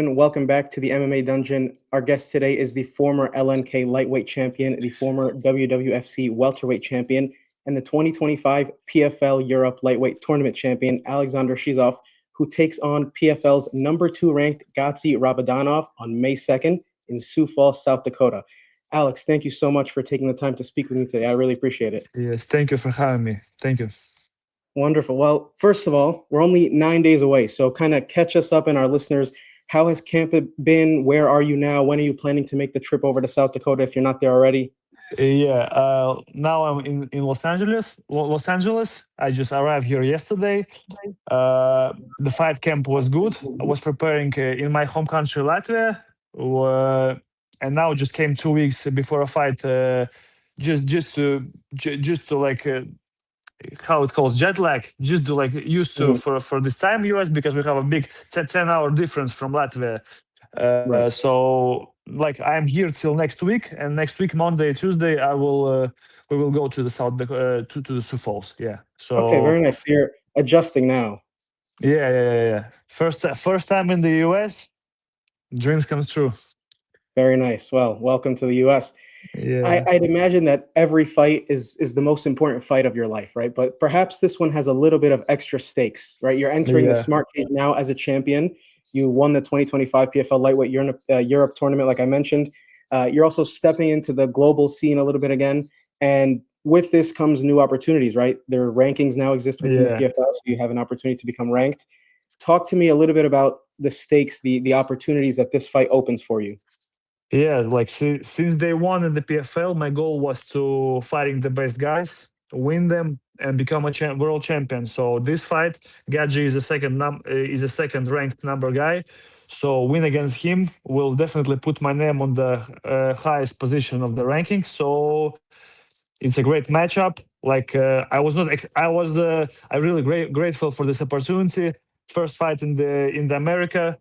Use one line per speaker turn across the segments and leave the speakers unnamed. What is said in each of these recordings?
Welcome back to the MMA Dungeon. Our guest today is the former LNK lightweight champion, the former WWFC welterweight champion, and the 2025 PFL Europe lightweight tournament champion, Alexander Shizov, who takes on PFL's #2 ranked Gadzhi Rabadanov on May 2nd in Sioux Falls, South Dakota. Alex, thank you so much for taking the time to speak with me today. I really appreciate it.
Yes, thank you for having me. Thank you.
Wonderful. Well, first of all, we're only 9 days away, so kind of catch us up and our listeners. How has camp been? Where are you now? When are you planning to make the trip over to South Dakota if you're not there already?
Now I'm in Los Angeles. Los Angeles. I just arrived here yesterday. The fight camp was good. I was preparing in my home country, Latvia, and now just came 2 weeks before a fight, just to like how it calls jet lag, just to like used to for this time US, because we have a big 10-hour difference from Latvia.
Right.
So like I'm here till next week, and next week Monday, Tuesday, we will go to the to the Sioux Falls. Yeah. So
Okay, very nice. So you're adjusting now.
yeah. First time in the US, dreams come true.
Very nice. Well, welcome to the US.
Yeah.
I'd imagine that every fight is the most important fight of your life, right? But perhaps this one has a little bit of extra stakes, right? You're entering the
Yeah.
smart cage now as a champion. You won the 2025 PFL lightweight Europe tournament, like I mentioned. You're also stepping into the global scene a little bit again. And with this comes new opportunities, right? Their rankings now exist within the
Yeah.
PFL, so you have an opportunity to become ranked. Talk to me a little bit about the stakes, the opportunities that this fight opens for you.
Yeah, like since day one in the PFL, my goal was to fighting the best guys, win them, and become a world champion. So this fight, Gadzhi is a second ranked number guy. So win against him will definitely put my name on the highest position of the ranking. So it's a great matchup. Like I was not, I was, I really grateful for this opportunity. First fight in the America,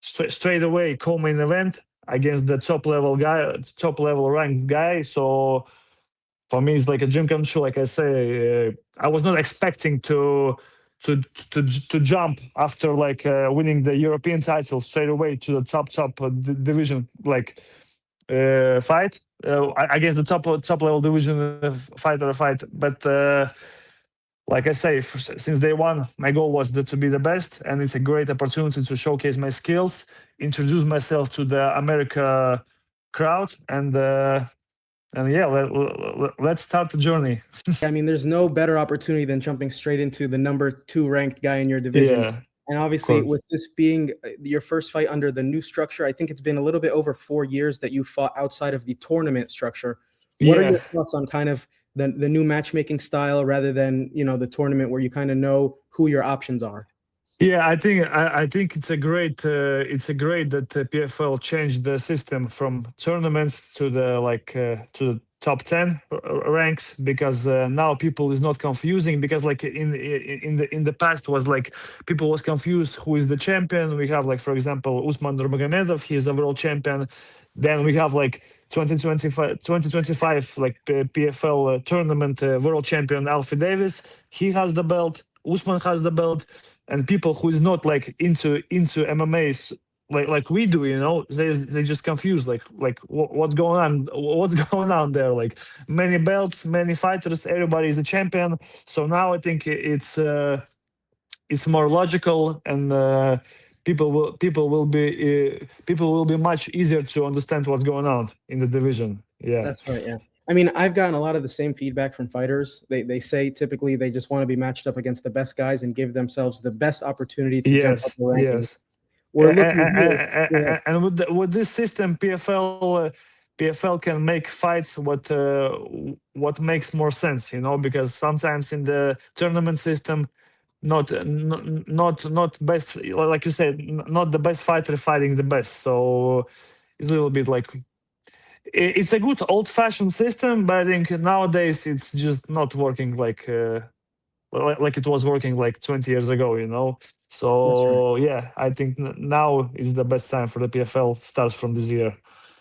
straight away co-main event against the top level guy, top level ranked guy. So for me, it's like a dream come true. Like I say, I was not expecting to jump after like winning the European title straight away to the top division like fight against the top level division fight. But like I say, since day one, my goal was to be the best, and it's a great opportunity to showcase my skills, introduce myself to the America crowd, and yeah, let's start the journey.
I mean, there's no better opportunity than jumping straight into the #2 ranked guy in your division.
Yeah,
And
of
obviously,
course.
with this being your first fight under the new structure, I think it's been a little bit over 4 years that you fought outside of the tournament structure. What are
Yeah,
your thoughts on kind of the new matchmaking style rather than, the tournament where you kind of know who your options are?
yeah. I think it's a great that PFL changed the system from tournaments to the to the top 10 ranks, because now people is not confusing, because like in the past was like people was confused who is the champion. We have like, for example, Usman Nurmagomedov, he is a world champion. Then we have like 2025 like PFL tournament world champion Alfie Davis, he has the belt. Usman has the belt, and people who is not like into MMA like we do, they just confused like what's going on, there, like many belts, many fighters, everybody is a champion. So now I think it's more logical, and people will be much easier to understand what's going on in the division. Yeah.
That's right. Yeah. I mean, I've gotten a lot of the same feedback from fighters. They say typically they just want to be matched up against the best guys and give themselves the best opportunity to jump up
Yes,
the rankings.
yes.
We're looking here.
And with this system, PFL can make fights what makes more sense, because sometimes in the tournament system, not best, like you said, not the best fighter fighting the best. So it's a little bit like it's a good old-fashioned system, but I think nowadays it's just not working like it was working like 20 years ago.
That's right.
So yeah, I think now is the best time for the PFL starts from this year.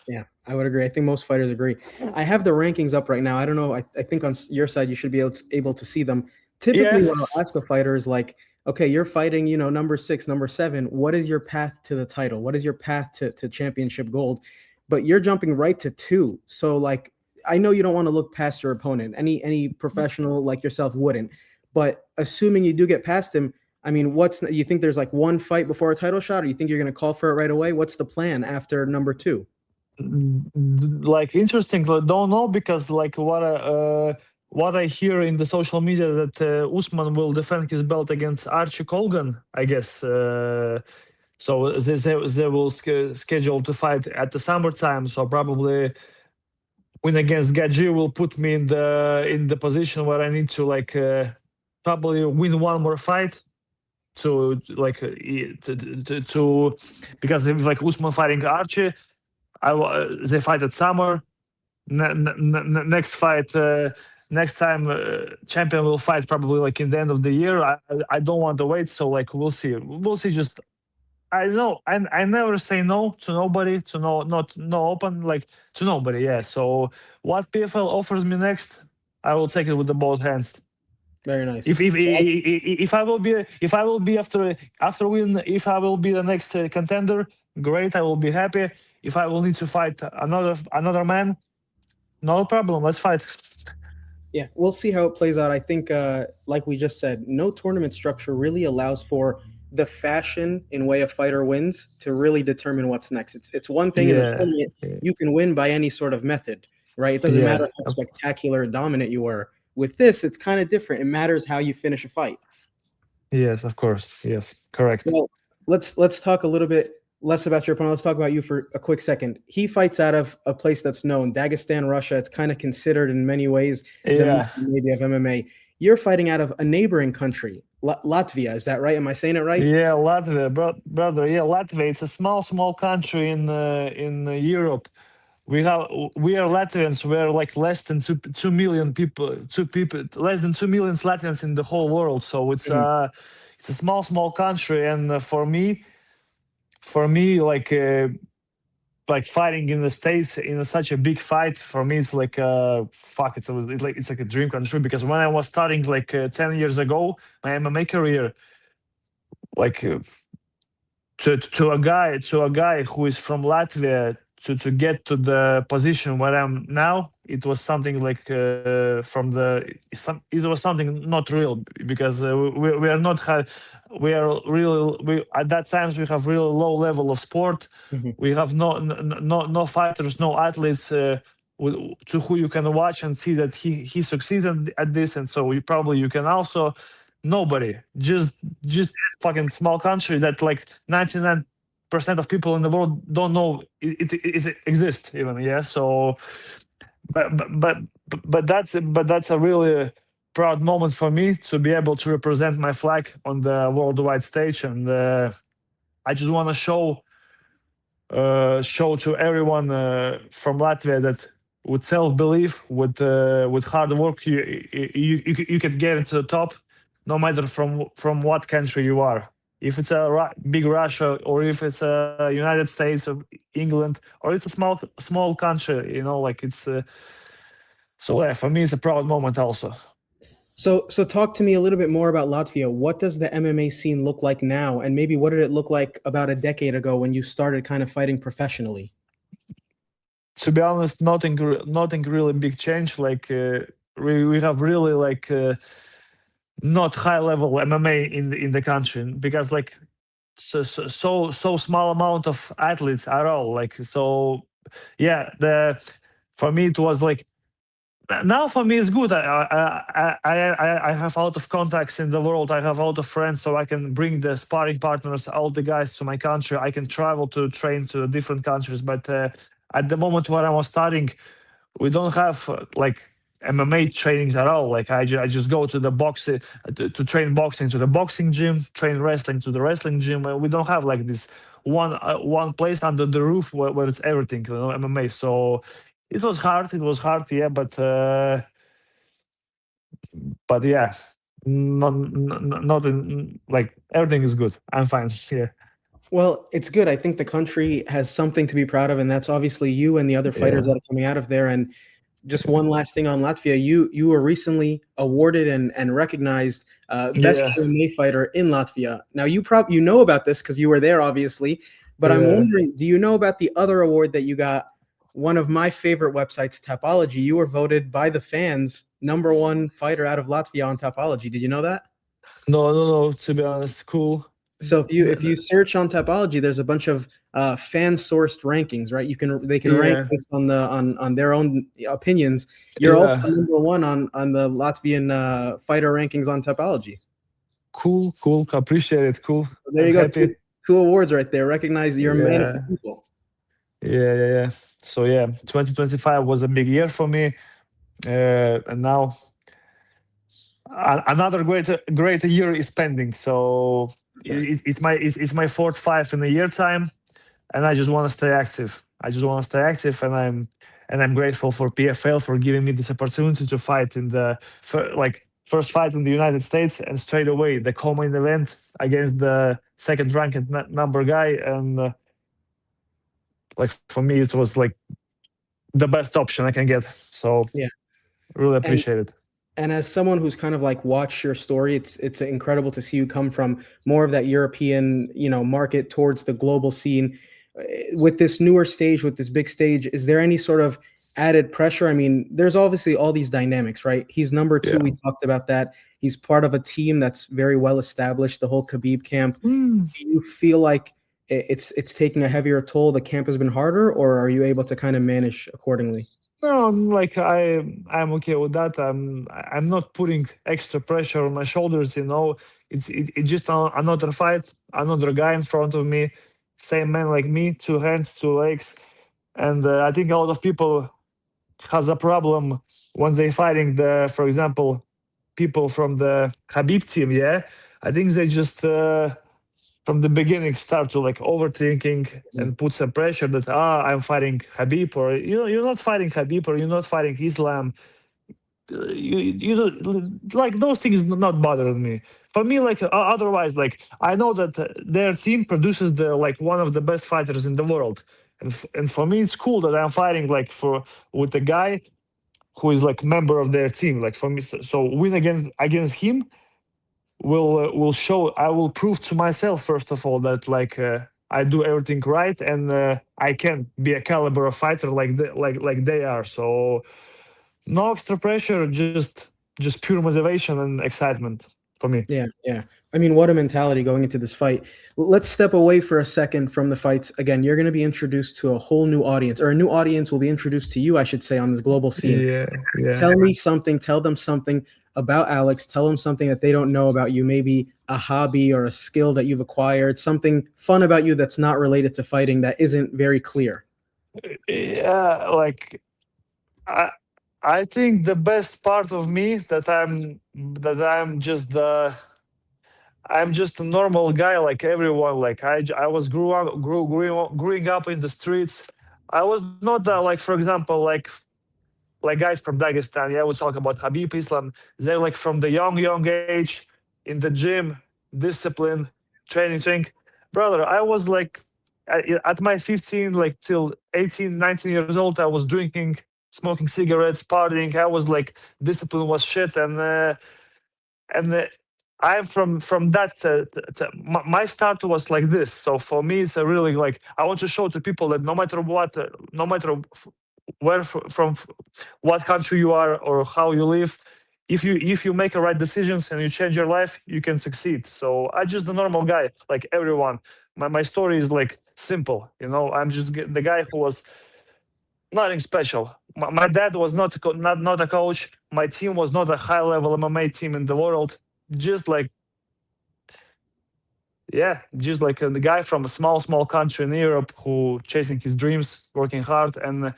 Yeah, I would agree. I think most fighters agree. I have the rankings up right now. I don't know. I think on your side you should be able to see them. Typically,
Yeah,
when I'll ask a fighter is like, Okay, you're fighting, number 6, number 7. What is your path to the title? What is your path to championship gold? But you're jumping right to 2. So like I know you don't want to look past your opponent. Any professional like yourself wouldn't. But assuming you do get past him, I mean, you think there's like one fight before a title shot, or you think you're going to call for it right away? What's the plan after number 2?
Like interesting, don't know, because like what I hear in the social media that Usman will defend his belt against Archie Colgan, I guess. So they will schedule to fight at the summertime. So probably win against Gadzhi will put me in the position where I need to like probably win one more fight to like to because if like Usman fighting Archie, they fight at summer. Next fight, next time champion will fight probably like in the end of the year. I don't want to wait, so like we'll see. We'll see. Just I know I never say no to nobody, to no open, like to nobody. Yeah. So what PFL offers me next, I will take it with the both hands.
Very nice.
If I will be after win, if I will be the next contender, great. I will be happy. If I will need to fight another man, no problem. Let's fight.
Yeah, we'll see how it plays out. I think, like we just said, no tournament structure really allows for the fashion in way a fighter wins to really determine what's next. It's one thing in the tournament, you can win by any sort of method, right? It doesn't matter how spectacular or dominant you are. With this, it's kind of different. It matters how you finish a fight.
Yes, of course. Yes, correct.
Well, let's talk a little bit less about your opponent. Let's talk about you for a quick second. He fights out of a place that's known, Dagestan, Russia. It's kind of considered in many ways the maybe of MMA. You're fighting out of a neighboring country, Latvia. Is that right? Am I saying it right?
Yeah, Latvia, brother. Yeah, Latvia. It's a small country in Europe. We are Latvians. We're like less than 2 million people. Less than 2 million Latvians in the whole world. So it's a small country, and for me, like fighting in the States in such a big fight, for me it's like fuck. It's like a dream come true, because when I was starting like 10 years ago my MMA career, like to a guy who is from Latvia to get to the position where I'm now, it was something like it was something not real, because we are not we are really, at that times we have really low level of sport. We have no fighters, no athletes to who you can watch and see that he succeeded at this, and so you can also nobody, just fucking small country that like 99% of people in the world don't know it exists even. Yeah. So but that's a really proud moment for me to be able to represent my flag on the worldwide stage, and I just want to show to everyone from Latvia that with self-belief, with hard work, you can get into the top, no matter from what country you are. If it's a big Russia, or if it's a United States or England, or it's a small country, like it's. So yeah, for me, it's a proud moment also.
So talk to me a little bit more about Latvia. What does the MMA scene look like now? And maybe what did it look like about a decade ago when you started kind of fighting professionally?
To be honest, nothing really big change. Like we have really like not high level MMA in the country, because like so small amount of athletes at all. Like so, yeah. For me it was like. Now for me it's good. I have a lot of contacts in the world. I have a lot of friends, so I can bring the sparring partners, all the guys to my country. I can travel to train to different countries. But at the moment when I was starting, we don't have like MMA trainings at all. Like I just go to the boxing to train boxing to the boxing gym, train wrestling to the wrestling gym. We don't have like this one place under the roof where it's everything, MMA. So it was hard. Yeah, but yeah, not like everything is good. I'm fine. Yeah.
Well, it's good. I think the country has something to be proud of, and that's obviously you and the other fighters that are coming out of there. And just one last thing on Latvia. You were recently awarded and recognized best
Yeah,
MMA fighter in Latvia. Now you know about this because you were there, obviously. But I'm
yeah.
wondering, do you know about the other award that you got? One of my favorite websites, Tapology. You were voted by the fans #1 fighter out of Latvia on Tapology. Did you know that?
No, no, no. To be honest, cool.
So if you search on Tapology, there's a bunch of fan sourced rankings, right? They can rank
Yeah,
based on their own opinions. You're also
yeah.
#1 on the Latvian fighter rankings on Tapology.
Cool, cool. Appreciate it. Cool.
So there
I'm
you go,
happy.
two awards right there. Recognize you're a man of the
Yeah,
people.
yeah. So yeah, 2025 was a big year for me, and now another great year is pending. So
Okay.
it's my fourth fight in a year time, and I just want to stay active. And I'm grateful for PFL for giving me this opportunity to fight in the first fight in the United States, and straight away the co-main event against the second ranked number guy, and like for me it was like the best option I can get. So
Yeah.
really
And
appreciate it.
And as someone who's kind of like watched your story, it's incredible to see you come from more of that European, market towards the global scene. With this newer stage, with this big stage, is there any sort of added pressure? I mean, there's obviously all these dynamics, right? He's #2.
Yeah.
We talked about that. He's part of a team that's very well established, the whole Khabib camp.
Mm.
Do you feel like it's taking a heavier toll? The camp has been harder, or are you able to kind of manage accordingly?
No, like I'm okay with that. I'm not putting extra pressure on my shoulders. It's just another fight, another guy in front of me, same man like me, two hands, two legs, and I think a lot of people has a problem when they fighting for example, people from the Habib team. Yeah, I think they just from the beginning start to like overthinking and put some pressure that I'm fighting Habib, or you're not fighting Habib, or you're not fighting Islam. Like those things not bothering me. For me, like otherwise, like I know that their team produces the like one of the best fighters in the world, and for me it's cool that I'm fighting like for with a guy who is like member of their team. Like for me, so win against him will show. I will prove to myself first of all that like I do everything right, and I can be a caliber of fighter like they are. So no extra pressure, just pure motivation and excitement for me.
Yeah, yeah. I mean, what a mentality going into this fight. Let's step away for a second from the fights. Again, you're going to be introduced to a whole new audience, or a new audience will be introduced to you, I should say, on this global scene.
Yeah.
Tell them something about Alex. Tell them something that they don't know about you, maybe a hobby or a skill that you've acquired, something fun about you that's not related to fighting that isn't very clear.
Yeah, like I think the best part of me that I'm just a normal guy like everyone. Like I was growing up in the streets. I was not like, for example, like guys from Dagestan. Yeah, we talk about Habib Islam. They're like from the young age in the gym, discipline, training. Brother, I was like at my 15, like till 18, 19 years old, I was drinking, smoking cigarettes, partying. I was like discipline was shit, and I'm from that. My start was like this. So for me, it's a really like I want to show to people that no matter what, no matter where from what country you are or how you live, if you make the right decisions and you change your life, you can succeed. So I just a normal guy like everyone. My story is like simple. I'm just the guy who was nothing special. My dad was not a coach. My team was not a high level MMA team in the world. Just like yeah, just like the guy from a small country in Europe who chasing his dreams, working hard, and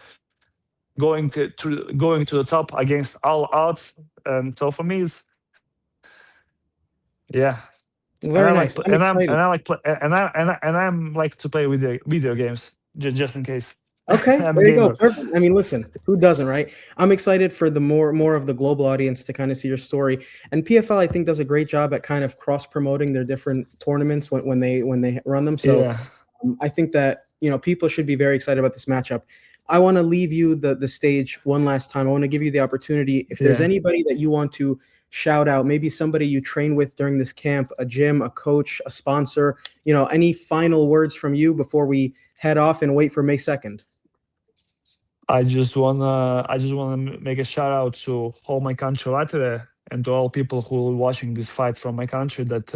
going to the top against all odds. And so for me, it's yeah. And
Very nice. I'm excited.
I'm like to play video games just in case.
Okay,
I'm a
there you go.
gamer.
Perfect. I mean, listen, who doesn't, right? I'm excited for the more of the global audience to kind of see your story. And PFL, I think, does a great job at kind of cross promoting their different tournaments when they run them. So
Yeah.
I think that people should be very excited about this matchup. I want to leave you the stage one last time. I want to give you the opportunity. If there's
Yeah.
anybody that you want to shout out, maybe somebody you train with during this camp, a gym, a coach, a sponsor, any final words from you before we head off and wait for May 2nd?
I just wanna make a shout out to all my country Latvia and to all people who are watching this fight from my country. That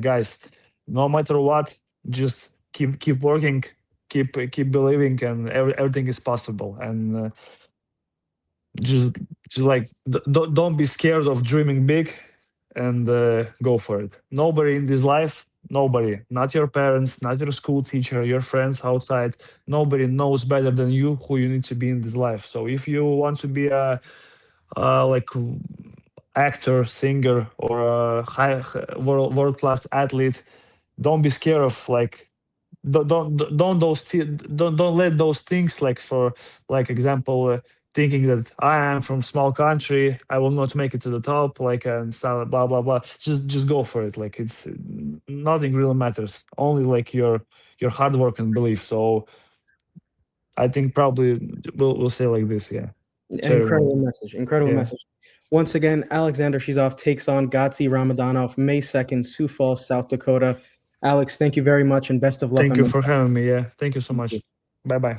guys, no matter what, just keep working, keep believing, and everything is possible. And just just like don't be scared of dreaming big, and go for it. Nobody in this life, nobody, not your parents, not your school teacher, your friends outside, nobody knows better than you who you need to be in this life. So if you want to be a like actor, singer, or a high world class athlete, don't be scared of like don't let those things, like for like example, thinking that I am from small country, I will not make it to the top, like, and stuff, blah blah blah. Just go for it. Like, it's nothing really matters, only like your hard work and belief. So I think probably we'll say like this, yeah, to
Incredible
everyone.
message. Incredible
Yeah,
message. Once again, Alexander Shizov takes on Gadzhi Rabadanov May 2nd, Sioux Falls, South Dakota. Alex, thank you very much and best of luck
thank
on
you
May
for having me. Yeah, thank you so
2nd.
much. Bye bye.